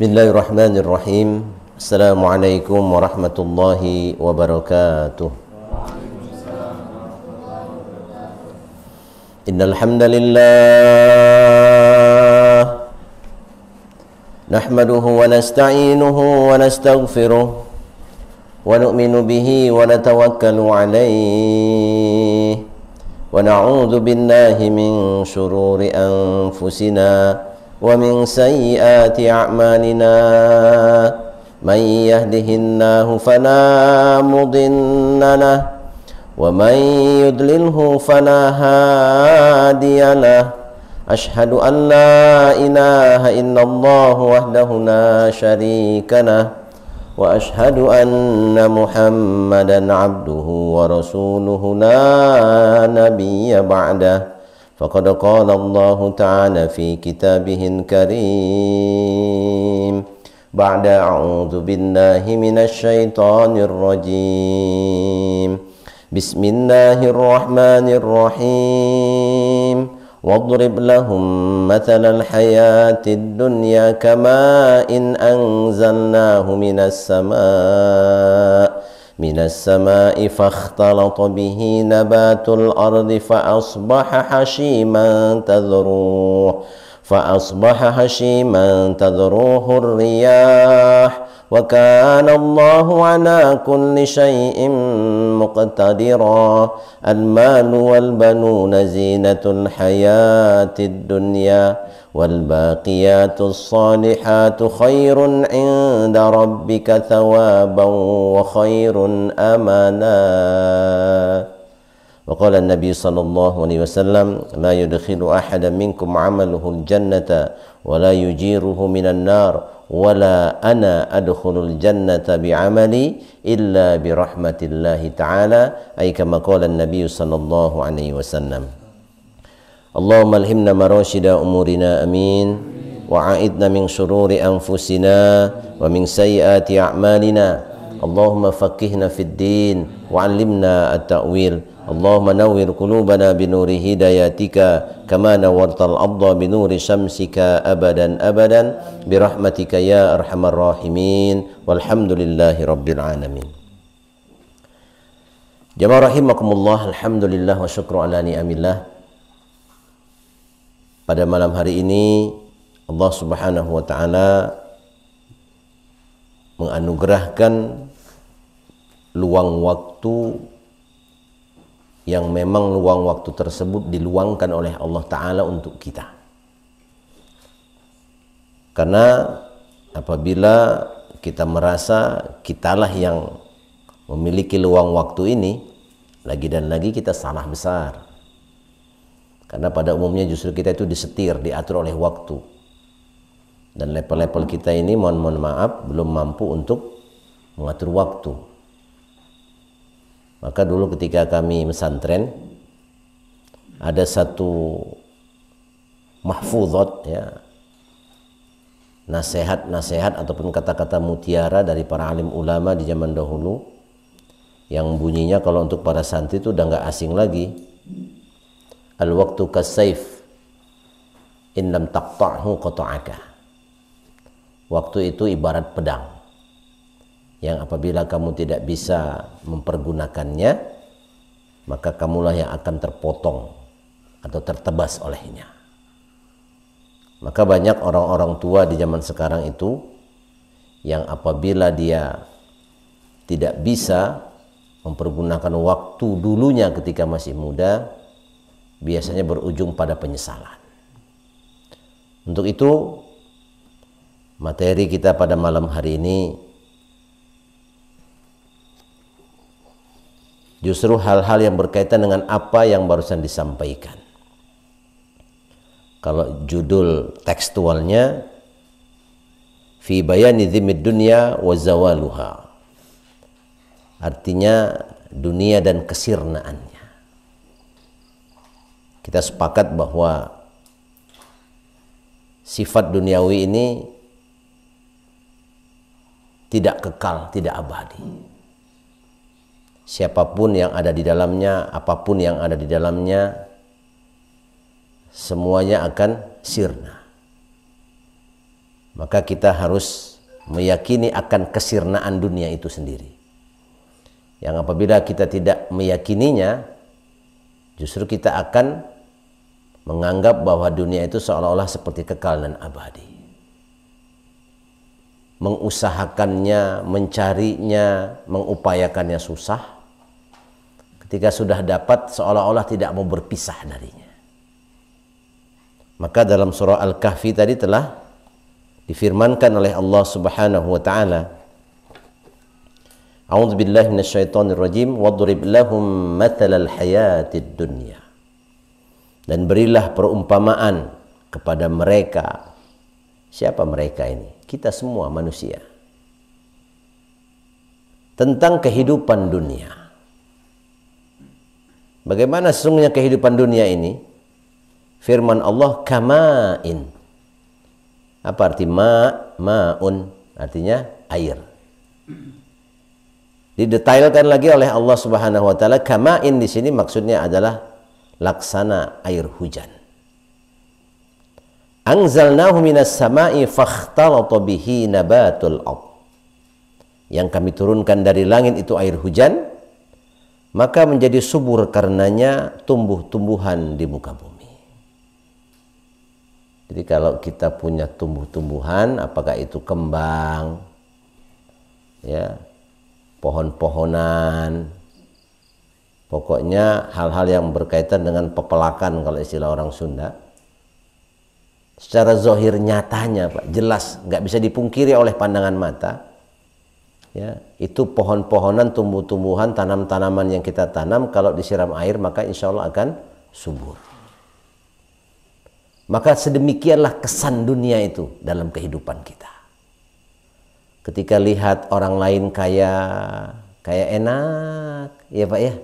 Bismillahirrahmanirrahim. Assalamualaikum warahmatullahi wabarakatuh. Innal hamdalillah nahmaduhu wa nasta'inuhu wa nastaghfiruh wa nu'minu bihi wa natawakkalu alayhi wa na'udzu billahi min shururi anfusina wa min sayyiati a'malina man yahdihillahu fala mudilla lahu wa man yudlilhu fala hadiya lahu. Ashhadu an la ilaha illallah wahdahu la syarika lahu wa ashhadu anna Muhammadan abduhu wa rasuluhu la nabiyya ba'dahu. Faqad qala Allah Ta'ala fi kitabihil karim ba'da a'udzu billahi minasy syaithanir rajim. Bismillahirrahmanirrahim. Wadrib lahum mathalal hayatid dunya kama'in anzalnahu minas samaa'i fakhtalata bihi nabatul ardi fa asbaha hashiman tadruhu ar-riyah wa kana Allahu ala kulli syai'in muqtadira. Al-malu wal banuna zinatul hayatid dunya wal baqiyatus salihatu khairun 'inda rabbika thawaban wa khairun amala. Wa qala an-nabiy sallallahu alaihi wasallam la yudkhilu ahadan minkum 'amaluhu al-jannata wa la yujiruhu minan nar wa la ana adkhulul jannata bi'amali illa bi rahmatillahi ta'ala, ay kama qala an-nabiy sallallahu alaihi wasallam. Allahumma alhimna marashida umurina amin wa a'idna min shururi anfusina wa min sayyiati a'malina. Allahumma faqihna fid din wa 'allimna at-ta'wil. Allahumma nawwir qulubana binuri hidayatika kama nawwartal arda binuri syamsika abadan abadan birahmatika ya arhamar rahimin walhamdulillahi rabbil alamin. Jamaah rahimakumullah, alhamdulillah wa syukru ala ni'amillah. Pada malam hari ini Allah Subhanahu wa ta'ala menganugerahkan luang waktu yang memang luang waktu tersebut diluangkan oleh Allah Ta'ala untuk kita. Karena apabila kita merasa kitalah yang memiliki luang waktu ini, lagi dan lagi kita salah besar. Karena pada umumnya justru kita itu disetir, diatur oleh waktu. Dan level-level kita ini mohon maaf belum mampu untuk mengatur waktu. Maka dulu ketika kami pesantren ada satu mahfuzat, ya, nasihat ataupun kata-kata mutiara dari para alim ulama di zaman dahulu yang bunyinya kalau untuk para santri itu udah nggak asing lagi. Al-waqtu kas-saif in lam taqta'hu qata'aka. Waktu itu ibarat pedang yang apabila kamu tidak bisa mempergunakannya, maka kamulah yang akan terpotong atau tertebas olehnya. Maka banyak orang-orang tua di zaman sekarang itu yang apabila dia tidak bisa mempergunakan waktu dulunya ketika masih muda, biasanya berujung pada penyesalan. Untuk itu, materi kita pada malam hari ini justru hal-hal yang berkaitan dengan apa yang barusan disampaikan. Kalau judul tekstualnya fi bayani dhimmid dunya wa zawaluha, artinya dunia dan kesirnaannya. Kita sepakat bahwa sifat duniawi ini tidak kekal, tidak abadi. Siapapun yang ada di dalamnya, apapun yang ada di dalamnya, semuanya akan sirna. maka kita harus meyakini akan kesirnaan dunia itu sendiri. Yang apabila kita tidak meyakininya, justru kita akan menganggap bahwa dunia itu seolah-olah seperti kekal dan abadi. Mengusahakannya, mencarinya, mengupayakannya susah. Ketika sudah dapat, seolah-olah tidak mau berpisah darinya. Maka dalam surah Al-Kahfi tadi telah difirmankan oleh Allah Subhanahu wa taala, A'udzu billahi minasyaitonir rajim, wadrib lahum mathalal hayatid dunya. Dan berilah perumpamaan kepada mereka. Siapa mereka ini? Kita semua manusia. Tentang kehidupan dunia. Bagaimana sesungguhnya kehidupan dunia ini? Firman Allah, kama'in. Apa arti ma'un? Artinya air. Didetailkan lagi oleh Allah Subhanahu wa taala, kama'in di sini maksudnya adalah laksana air hujan. Anzalnahu minas sama'i fakhtalata bihi nabatul ardh. Yang kami turunkan dari langit itu air hujan, maka menjadi subur karenanya tumbuh-tumbuhan di muka bumi. Jadi kalau kita punya tumbuh-tumbuhan, apakah itu kembang, ya, pohon-pohonan, pokoknya hal-hal yang berkaitan dengan pepelakan kalau istilah orang Sunda, secara zahir nyatanya Pak, jelas, nggak bisa dipungkiri oleh pandangan mata, ya, itu pohon-pohonan, tumbuh-tumbuhan, tanam-tanaman yang kita tanam, kalau disiram air maka insya Allah akan subur. Maka sedemikianlah kesan dunia itu dalam kehidupan kita. Ketika lihat orang lain kaya enak, ya Pak ya,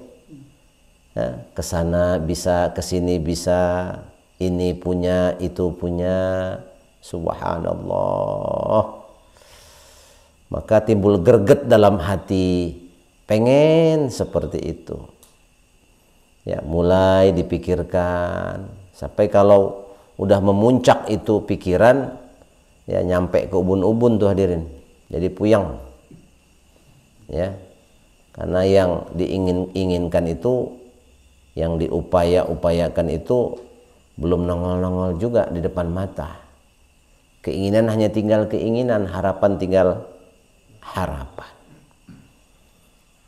kesana bisa, kesini bisa, ini punya, itu punya, subhanallah. Maka timbul greget dalam hati, pengen seperti itu. Ya, mulai dipikirkan, sampai kalau udah memuncak itu pikiran, ya nyampe ke ubun-ubun tuh hadirin. Jadi puyang, ya, karena yang diinginkan itu, yang diupaya-upayakan itu belum nongol-nongol juga di depan mata. Keinginan hanya tinggal keinginan, harapan tinggal harapan.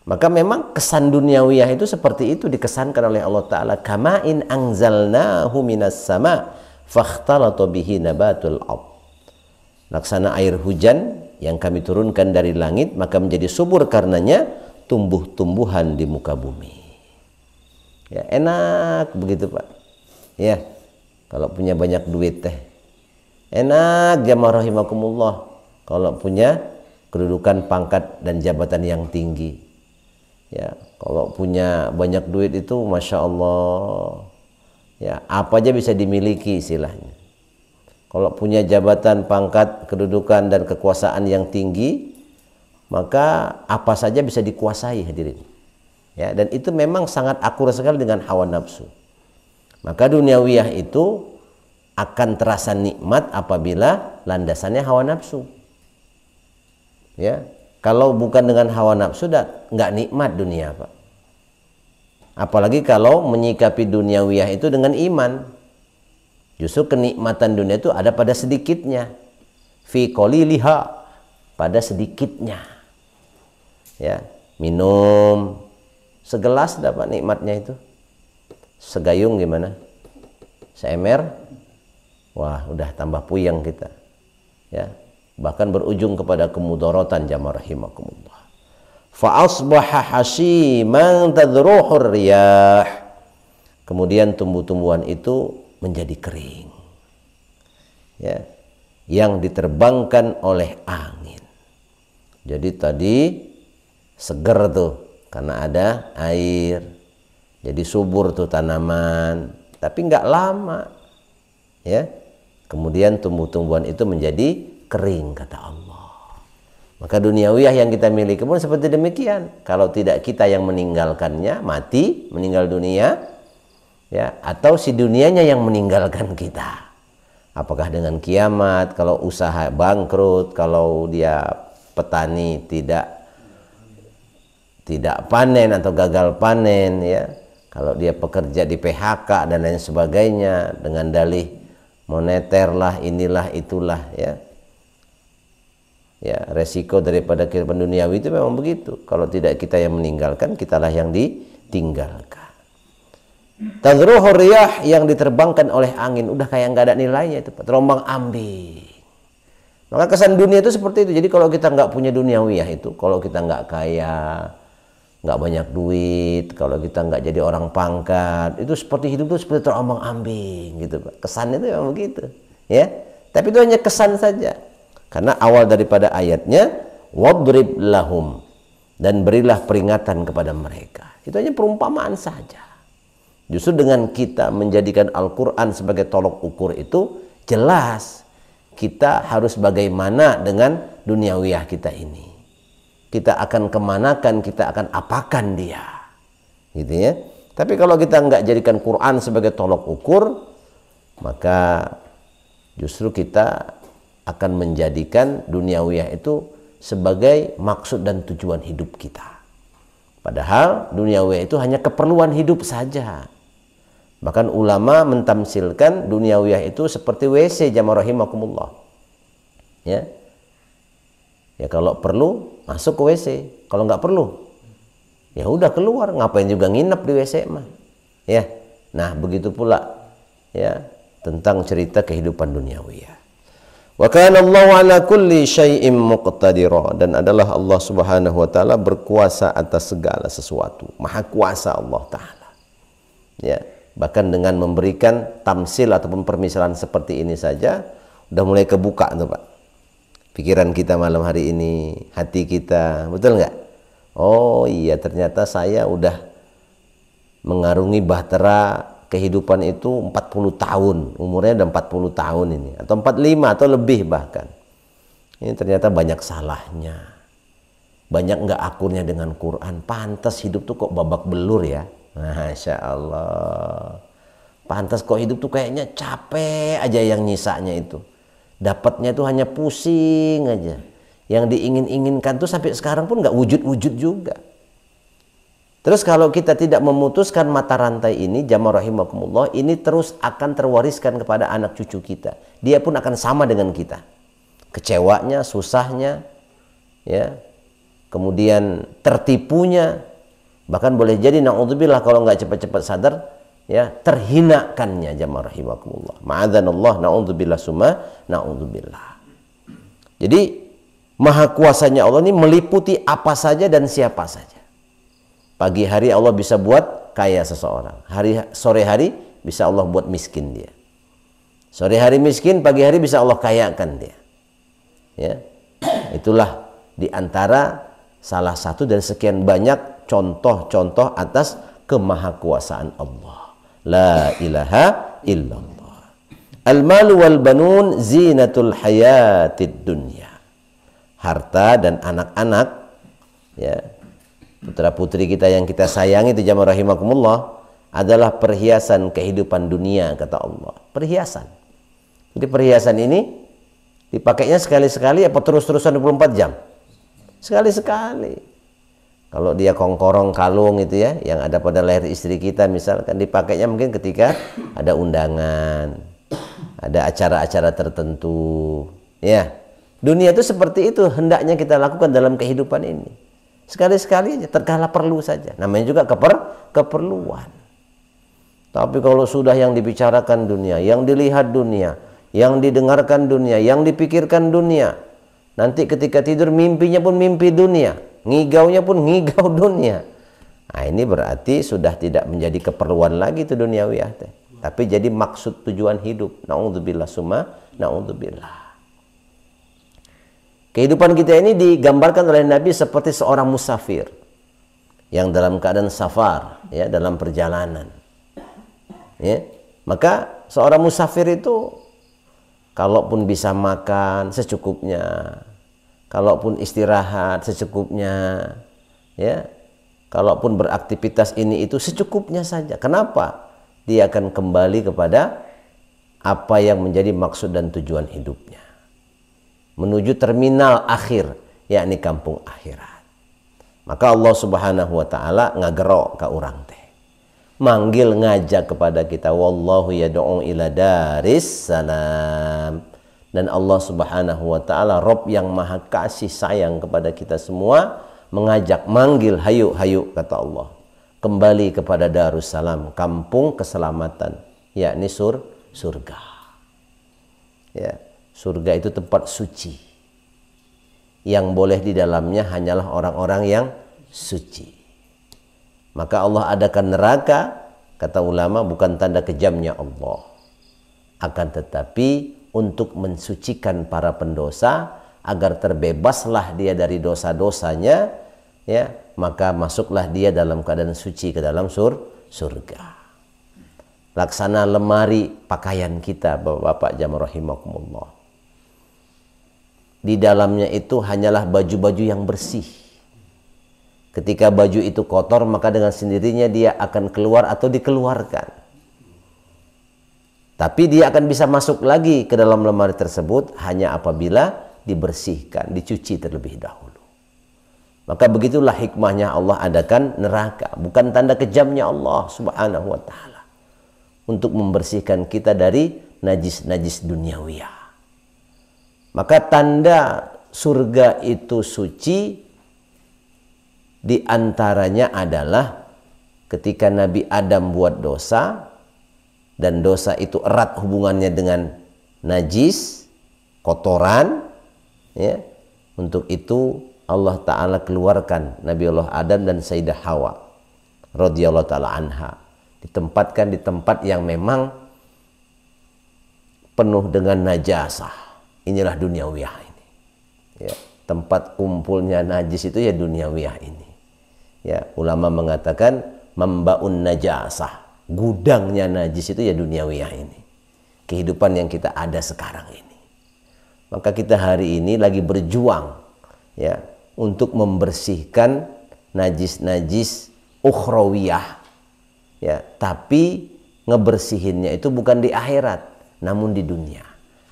Maka memang kesan duniawiyah itu seperti itu dikesankan oleh Allah Ta'ala. Kama'in anzalnahu minas sama fakhtalata bihi nabatul ardh. Laksana air hujan yang kami turunkan dari langit, maka menjadi subur karenanya tumbuh-tumbuhan di muka bumi. Ya, enak begitu Pak. Ya, kalau punya banyak duit teh. Enak jamaah rahimakumullah. Kalau punya kedudukan, pangkat dan jabatan yang tinggi. Ya, kalau punya banyak duit itu Masya Allah. Ya, apa aja bisa dimiliki istilahnya. Kalau punya jabatan, pangkat, kedudukan, dan kekuasaan yang tinggi, maka apa saja bisa dikuasai hadirin. Ya, dan itu memang sangat akur sekali dengan hawa nafsu. Maka duniawiyah itu akan terasa nikmat apabila landasannya hawa nafsu. Ya, kalau bukan dengan hawa nafsu, nggak nikmat dunia Pak. Apalagi kalau menyikapi duniawiyah itu dengan iman. Justru kenikmatan dunia itu ada pada sedikitnya. Fi qaliliha, pada sedikitnya. Ya, minum segelas dapat nikmatnya itu. Segayung gimana? Seember, wah udah tambah puyeng kita. Ya, bahkan berujung kepada kemudaratan jamaah rahimakumullah. Fa asbaha hashiman tadruhur riyah. Kemudian tumbuh-tumbuhan itu menjadi kering, ya, yang diterbangkan oleh angin. Jadi tadi seger tuh karena ada air, jadi subur tuh tanaman, tapi nggak lama, ya, kemudian tumbuh-tumbuhan itu menjadi kering kata Allah. Maka duniawiyah yang kita miliki pun seperti demikian. Kalau tidak kita yang meninggalkannya, mati, meninggal dunia, ya, atau si dunianya yang meninggalkan kita. Apakah dengan kiamat, kalau usaha bangkrut, kalau dia petani tidak panen atau gagal panen, ya, kalau dia pekerja di PHK dan lain sebagainya dengan dalih moneter lah, inilah itulah, ya. Ya, resiko daripada kehidupan duniawi itu memang begitu. Kalau tidak kita yang meninggalkan, kitalah yang ditinggalkan. Tadruhu riyah, yang diterbangkan oleh angin, udah kayak nggak ada nilainya itu, terombang ambing. Maka kesan dunia itu seperti itu. Jadi kalau kita nggak punya duniawiyah itu, kalau kita nggak kaya, nggak banyak duit, kalau kita nggak jadi orang pangkat, itu seperti hidup itu seperti terombang ambing gitu, Pak. Kesannya itu memang begitu, ya. Tapi itu hanya kesan saja. Karena awal daripada ayatnya wadrib lahum, dan berilah peringatan kepada mereka. Itu hanya perumpamaan saja. Justru dengan kita menjadikan Al-Quran sebagai tolok ukur itu, jelas kita harus bagaimana dengan duniawiyah kita ini. Kita akan kemanakan, kita akan apakan dia, gitu ya. Tapi kalau kita nggak jadikan Quran sebagai tolok ukur, maka justru kita akan menjadikan duniawiyah itu sebagai maksud dan tujuan hidup kita. Padahal duniawiyah itu hanya keperluan hidup saja. Bahkan ulama mentamsilkan duniawiyah itu seperti WC, jamaah rahimakumullah. Ya. Ya kalau perlu masuk ke WC, kalau nggak perlu ya udah keluar, ngapain juga nginep di WC mah. Ya. Nah, begitu pula ya tentang cerita kehidupan duniawiyah. Wa kana Allahu ala kulli syai'in muqtadira, dan adalah Allah Subhanahu wa taala berkuasa atas segala sesuatu. Maha kuasa Allah taala. Ya, bahkan dengan memberikan tamsil ataupun permisalan seperti ini saja udah mulai kebuka tuh, Pak. Pikiran kita malam hari ini, hati kita, betul nggak? Oh iya, ternyata saya udah mengarungi bahtera kehidupan itu 40 tahun, umurnya udah 40 tahun ini, atau 45 atau lebih bahkan. Ini ternyata banyak salahnya, banyak nggak akurnya dengan Quran. Pantas hidup tuh kok babak belur ya, Masya Allah. Pantas kok hidup tuh kayaknya capek aja, yang nyisanya itu dapatnya tuh hanya pusing aja. Yang diingin-inginkan tuh sampai sekarang pun nggak wujud-wujud juga. Terus kalau kita tidak memutuskan mata rantai ini, jamaah rahimakumullah, ini terus akan terwariskan kepada anak cucu kita. Dia pun akan sama dengan kita. Kecewanya, susahnya, ya, kemudian tertipunya, bahkan boleh jadi na'udzubillah kalau nggak cepat-cepat sadar, ya, terhinakannya, jamaah rahimakumullah. Ma'adzanallah, na'udzubillah summa na'udzubillah. Jadi maha kuasanya Allah ini meliputi apa saja dan siapa saja. Pagi hari Allah bisa buat kaya seseorang, sore hari bisa Allah buat miskin dia. Sore hari miskin, pagi hari bisa Allah kayakan dia. Ya, itulah diantara salah satu dan sekian banyak contoh-contoh atas kemahakuasaan Allah. La ilaha illallah. Al-malu wal banun zinatul hayatid dunya. Harta dan anak-anak, ya, putra putri kita yang kita sayangi itu, jamaah rahimakumullah, adalah perhiasan kehidupan dunia, kata Allah. Perhiasan. Jadi perhiasan ini dipakainya sekali-sekali apa terus-terusan 24 jam? Sekali-sekali. Kalau dia kongkorong kalung itu ya, yang ada pada leher istri kita misalkan, dipakainya mungkin ketika ada undangan, ada acara-acara tertentu. Ya, dunia itu seperti itu hendaknya kita lakukan dalam kehidupan ini. Sekali-sekali aja, terkala perlu saja. Namanya juga keperluan. Tapi kalau sudah yang dibicarakan dunia, yang dilihat dunia, yang didengarkan dunia, yang dipikirkan dunia, nanti ketika tidur mimpinya pun mimpi dunia, ngigaunya pun ngigau dunia. Nah, ini berarti sudah tidak menjadi keperluan lagi itu duniawiyah teh, tapi jadi maksud tujuan hidup. Na'udzubillah summa na'udzubillah. Kehidupan kita ini digambarkan oleh Nabi seperti seorang musafir yang dalam keadaan safar, ya, dalam perjalanan. Ya, maka seorang musafir itu kalaupun bisa makan secukupnya, kalaupun istirahat secukupnya, ya, kalaupun beraktivitas ini itu secukupnya saja. Kenapa? Dia akan kembali kepada apa yang menjadi maksud dan tujuan hidupnya. Menuju terminal akhir, yakni kampung akhirat. Maka Allah Subhanahu wa taala ngagerok ka urang teh. Manggil ngajak kepada kita, wallahu yad'u ila daris salam. Dan Allah Subhanahu wa taala Rabb yang maha kasih sayang kepada kita semua, mengajak, manggil, hayu, hayu, kata Allah. Kembali kepada Darussalam, kampung keselamatan, yakni surga. Ya, surga itu tempat suci. Yang boleh di dalamnya hanyalah orang-orang yang suci. Maka Allah adakan neraka, kata ulama, bukan tanda kejamnya Allah. Akan tetapi untuk mensucikan para pendosa agar terbebaslah dia dari dosa-dosanya, ya, maka masuklah dia dalam keadaan suci ke dalam surga. Laksana lemari pakaian kita, Bapak-bapak jamaah rahimakumullah. Di dalamnya itu hanyalah baju-baju yang bersih. Ketika baju itu kotor, maka dengan sendirinya dia akan keluar atau dikeluarkan. Tapi dia akan bisa masuk lagi ke dalam lemari tersebut hanya apabila dibersihkan, dicuci terlebih dahulu. Maka begitulah hikmahnya Allah adakan neraka. Bukan tanda kejamnya Allah Subhanahu wa ta'ala. Untuk membersihkan kita dari najis-najis duniawiyah. Maka tanda surga itu suci diantaranya adalah ketika Nabi Adam buat dosa, dan dosa itu erat hubungannya dengan najis, kotoran, ya. Untuk itu Allah Ta'ala keluarkan Nabi Allah Adam dan Sayyidah Hawa radhiyallahu ta'ala anha, ditempatkan di tempat yang memang penuh dengan najasah. Inilah duniawiyah ini, ya. Tempat kumpulnya najis itu ya duniawiyah ini, ya. Ulama mengatakan mambaun najasah, gudangnya najis itu ya duniawiyah ini, kehidupan yang kita ada sekarang ini. Maka kita hari ini lagi berjuang, ya, untuk membersihkan najis-najis ukhrawiyah, ya, tapi ngebersihinnya itu bukan di akhirat namun di dunia,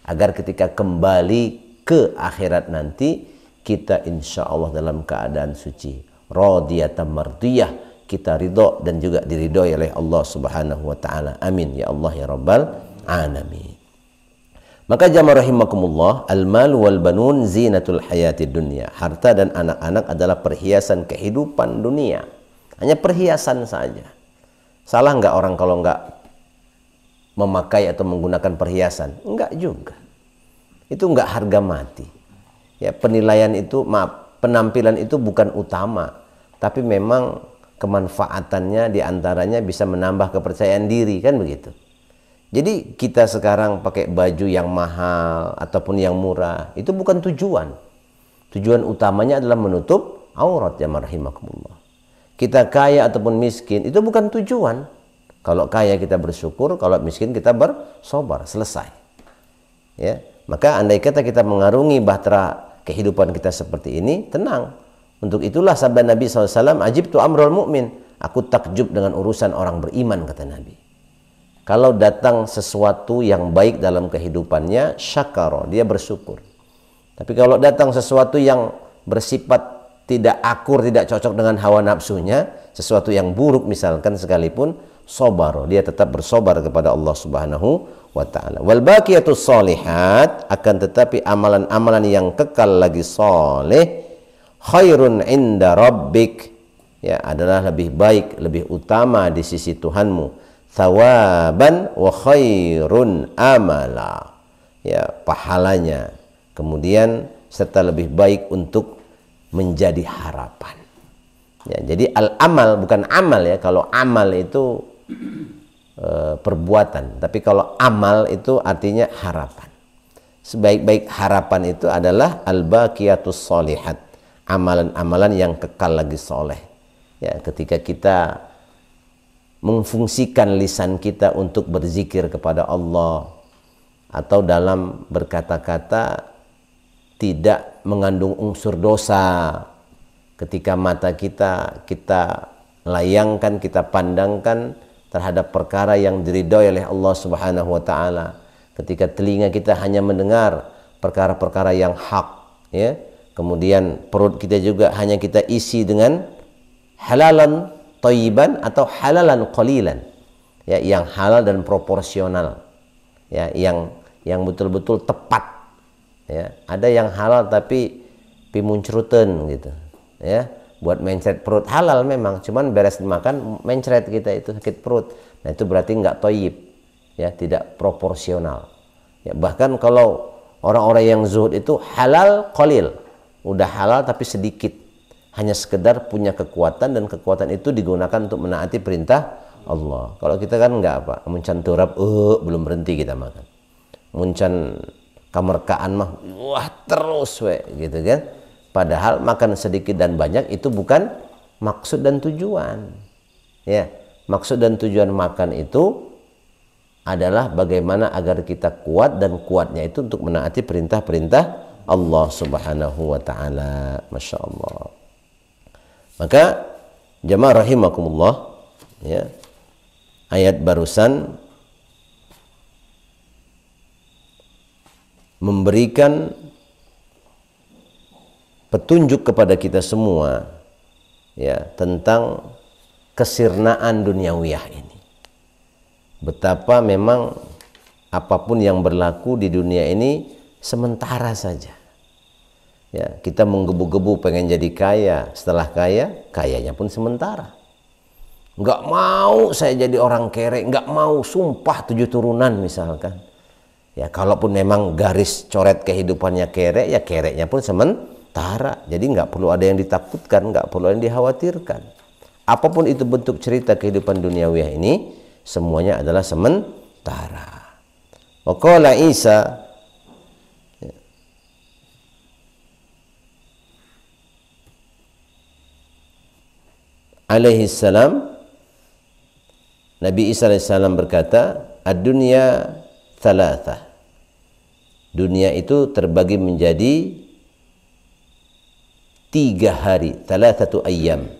agar ketika kembali ke akhirat nanti kita insya Allah dalam keadaan suci, radiyatan mardiyah, kita ridho dan juga diridhoi oleh Allah Subhanahu wa taala. Amin ya Allah ya rabbal alamin. Maka jamaah rahimakumullah, al-mal wal banun zinatul hayatid dunya. Harta dan anak-anak adalah perhiasan kehidupan dunia. Hanya perhiasan saja. Salah nggak orang kalau nggak memakai atau menggunakan perhiasan? Enggak juga. Itu nggak harga mati. Ya, penilaian itu, maaf, penampilan itu bukan utama, tapi memang kemanfaatannya diantaranya bisa menambah kepercayaan diri, kan begitu. Jadi kita sekarang pakai baju yang mahal ataupun yang murah, itu bukan tujuan. Tujuan utamanya adalah menutup aurat, ya rahimakumullah. Kita kaya ataupun miskin, itu bukan tujuan. Kalau kaya kita bersyukur, kalau miskin kita bersabar, selesai. Ya, maka andai kata kita mengarungi bahtera kehidupan kita seperti ini, tenang. Untuk itulah sabda Nabi SAW, ajibtu amrul mu'min, aku takjub dengan urusan orang beriman, kata Nabi. Kalau datang sesuatu yang baik dalam kehidupannya, syakara, dia bersyukur. Tapi kalau datang sesuatu yang bersifat tidak akur, tidak cocok dengan hawa nafsunya, sesuatu yang buruk misalkan sekalipun, sabar, dia tetap bersabar kepada Allah Subhanahu wa ta'ala. Wal baqiyatus shalihat, akan tetapi amalan-amalan yang kekal lagi saleh, khairun inda rabbik, ya, adalah lebih baik, lebih utama di sisi Tuhanmu, thawaban wa khairun amala, ya, pahalanya, kemudian serta lebih baik untuk menjadi harapan. Ya, jadi al-amal bukan amal, ya. Kalau amal itu perbuatan, tapi kalau amal itu artinya harapan. Sebaik-baik harapan itu adalah al-baqiyatus shalihat, amalan-amalan yang kekal lagi soleh. Ya, ketika kita memfungsikan lisan kita untuk berzikir kepada Allah, atau dalam berkata-kata tidak mengandung unsur dosa, ketika mata kita layangkan, kita pandangkan terhadap perkara yang diridhoi oleh Allah Subhanahu wa ta'ala, ketika telinga kita hanya mendengar perkara-perkara yang hak, ya. Kemudian perut kita juga hanya kita isi dengan halalan thayyiban atau halalan qalilan, ya, yang halal dan proporsional, ya, yang betul-betul tepat, ya. Ada yang halal tapi pimuncruten gitu, ya, buat mencret perut. Halal memang, cuman beres dimakan mencret kita itu sakit perut. Nah itu berarti nggak thayyib, ya, tidak proporsional, ya. Bahkan kalau orang-orang yang zuhud itu halal qalil, udah halal tapi sedikit, hanya sekedar punya kekuatan, dan kekuatan itu digunakan untuk menaati perintah Allah. Kalau kita kan nggak apa, muncan turap, belum berhenti kita makan. Muncan kamerkaan mah, wah terus gitu kan. Padahal makan sedikit dan banyak itu bukan maksud dan tujuan, ya. Maksud dan tujuan makan itu adalah bagaimana agar kita kuat, dan kuatnya itu untuk menaati perintah-perintah Allah subhanahu wa ta'ala. Masya Allah. Maka jamaah rahimakumullah, ya, ayat barusan memberikan petunjuk kepada kita semua, ya, tentang kesirnaan duniawiyah ini. Betapa memang apapun yang berlaku di dunia ini sementara saja. Ya, kita menggebu-gebu pengen jadi kaya, setelah kaya, kayanya pun sementara. Nggak mau saya jadi orang kere, nggak mau, sumpah 7 turunan misalkan. Ya, kalaupun memang garis coret kehidupannya kere, ya kerenya pun sementara. Jadi nggak perlu ada yang ditakutkan, nggak perlu ada yang dikhawatirkan. Apapun itu bentuk cerita kehidupan duniawiyah ini, semuanya adalah sementara. Wa qala Isa, alaihi salam, Nabi Isa alaihi salam berkata, ad-dunya thalathah. Dunia itu terbagi menjadi 3 hari, thalathatu ayyam.